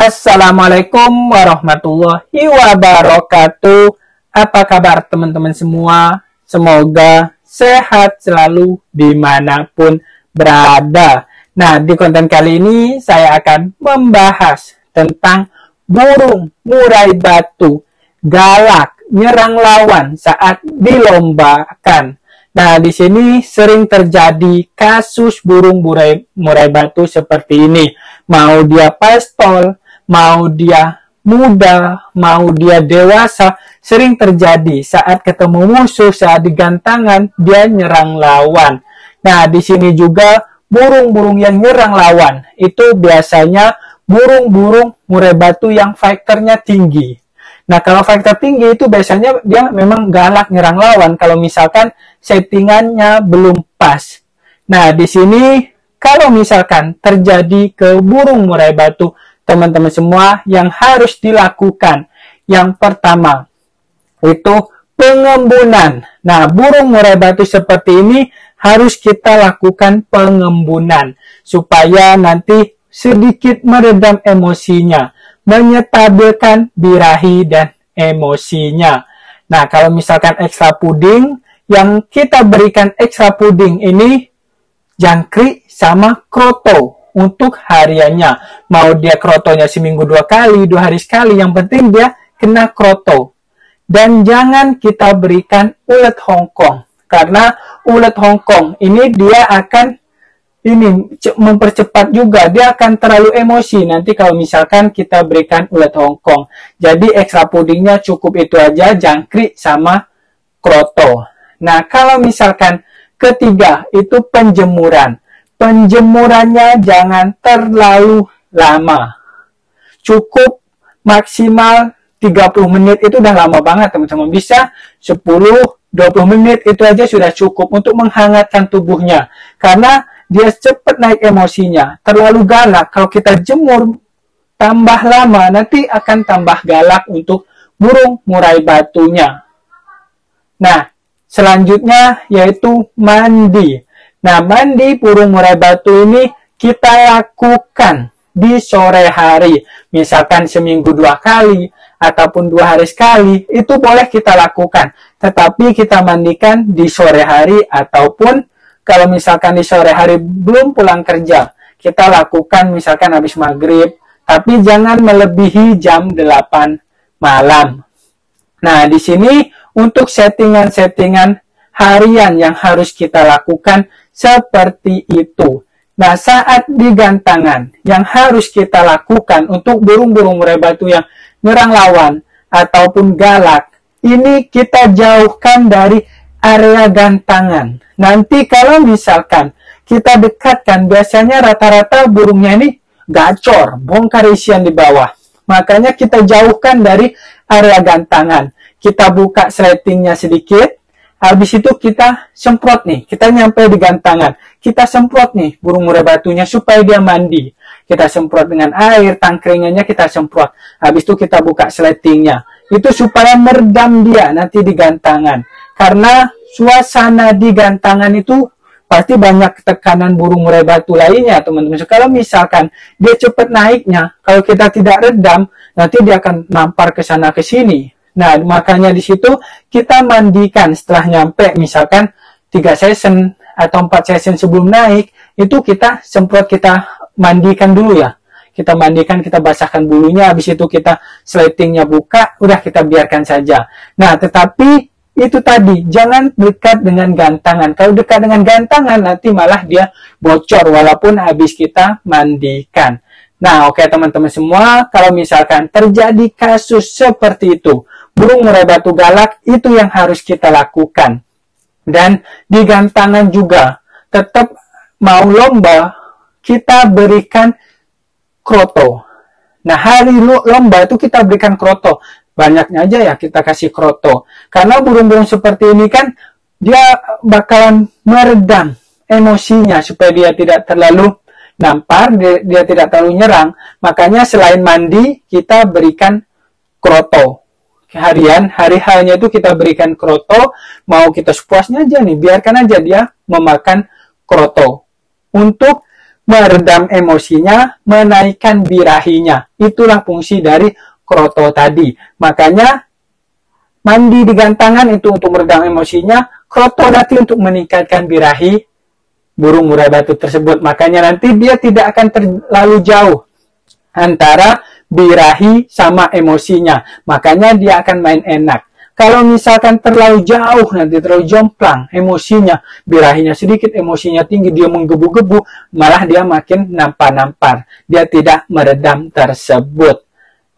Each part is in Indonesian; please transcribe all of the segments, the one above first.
Assalamualaikum warahmatullahi wabarakatuh. Apa kabar teman-teman semua? Semoga sehat selalu dimanapun berada. Nah, di konten kali ini saya akan membahas tentang burung murai batu galak nyerang lawan saat dilombakan. Nah, di sini sering terjadi kasus burung murai batu seperti ini. Mau dia pastol, mau dia muda, mau dia dewasa, sering terjadi saat ketemu musuh, saat digantangan, dia nyerang lawan. Nah, di sini juga burung-burung yang nyerang lawan, itu biasanya burung-burung murai batu yang fighternya tinggi. Nah, kalau fighter tinggi itu biasanya dia memang galak nyerang lawan kalau misalkan settingannya belum pas. Nah, di sini kalau misalkan terjadi ke burung murai batu, teman-teman semua yang harus dilakukan. Yang pertama, itu pengembunan. Nah, burung murai batu seperti ini harus kita lakukan pengembunan. Supaya nanti sedikit meredam emosinya. Menyetabilkan birahi dan emosinya. Nah, kalau misalkan ekstra puding, yang kita berikan ekstra puding ini jangkrik sama kroto untuk hariannya. Mau dia krotonya seminggu 2 kali, 2 hari sekali, yang penting dia kena kroto. Dan jangan kita berikan ulet Hongkong, karena ulet Hongkong ini dia akan mempercepat juga, dia akan terlalu emosi nanti kalau misalkan kita berikan ulet Hongkong. Jadi ekstra pudingnya cukup itu aja, jangkrik sama kroto. Nah, kalau misalkan ketiga itu penjemuran. Penjemurannya jangan terlalu lama. Cukup maksimal 30 menit itu udah lama banget teman-teman. Bisa 10-20 menit itu aja sudah cukup untuk menghangatkan tubuhnya. Karena dia cepat naik emosinya. Terlalu galak, kalau kita jemur tambah lama, nanti akan tambah galak untuk burung murai batunya. Nah, selanjutnya yaitu mandi. Nah, mandi burung murai batu ini kita lakukan di sore hari. Misalkan seminggu 2 kali, ataupun 2 hari sekali, itu boleh kita lakukan. Tetapi kita mandikan di sore hari, ataupun kalau misalkan di sore hari belum pulang kerja, kita lakukan misalkan habis maghrib, tapi jangan melebihi jam 8 malam. Nah, di sini untuk settingan-settingan harian yang harus kita lakukan seperti itu. Nah, saat digantangan yang harus kita lakukan untuk burung-burung murai batu yang nyerang lawan ataupun galak, ini kita jauhkan dari area gantangan. Nanti kalau misalkan kita dekatkan, biasanya rata-rata burungnya ini gacor, bongkar isian di bawah. Makanya kita jauhkan dari area gantangan. Kita buka sletingnya sedikit. Habis itu kita semprot nih, kita nyampe di gantangan. Kita semprot nih burung murai batunya supaya dia mandi. Kita semprot dengan air, tangkringannya kita semprot. Habis itu kita buka sletingnya. Itu supaya meredam dia nanti di gantangan. Karena suasana di gantangan itu pasti banyak tekanan burung murai batu lainnya, teman-teman. Kalau misalkan dia cepat naiknya, kalau kita tidak redam, nanti dia akan nampar ke sana ke sini. Nah, makanya di situ kita mandikan setelah nyampe, misalkan 3 session atau 4 session sebelum naik, itu kita semprot, kita mandikan dulu ya. Kita mandikan, kita basahkan bulunya, habis itu kita slatingnya buka, udah kita biarkan saja. Nah, tetapi itu tadi, jangan dekat dengan gantangan. Kalau dekat dengan gantangan, nanti malah dia bocor walaupun habis kita mandikan. Nah, oke teman-teman semua, kalau misalkan terjadi kasus seperti itu, burung murai batu galak, itu yang harus kita lakukan. Dan di gantangan juga, tetap mau lomba, kita berikan kroto. Nah, hari lomba itu kita berikan kroto. Banyaknya aja ya kita kasih kroto. Karena burung-burung seperti ini kan, dia bakalan meredam emosinya supaya dia tidak terlalu nampar, dia tidak terlalu nyerang. Makanya selain mandi, kita berikan kroto. Harian, hari-harinya itu kita berikan kroto. Mau kita sepuasnya aja nih, biarkan aja dia memakan kroto. Untuk meredam emosinya, menaikkan birahinya. Itulah fungsi dari kroto tadi. Makanya mandi dengan tangan itu untuk meredam emosinya, kroto nanti untuk meningkatkan birahi burung murai batu tersebut. Makanya nanti dia tidak akan terlalu jauh antara birahi sama emosinya. Makanya dia akan main enak. Kalau misalkan terlalu jauh, nanti terlalu jomplang emosinya, birahinya sedikit, emosinya tinggi, dia menggebu-gebu, malah dia makin nampar-nampar. Dia tidak meredam tersebut.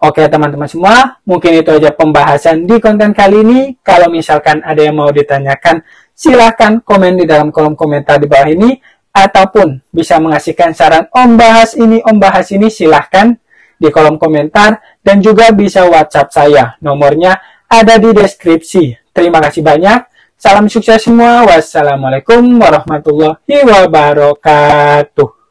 Oke teman-teman semua, mungkin itu aja pembahasan di konten kali ini. Kalau misalkan ada yang mau ditanyakan, silahkan komen di dalam kolom komentar di bawah ini. Ataupun bisa mengasihkan saran om bahas ini, silahkan di kolom komentar. Dan juga bisa WhatsApp saya, nomornya ada di deskripsi. Terima kasih banyak. Salam sukses semua. Wassalamualaikum warahmatullahi wabarakatuh.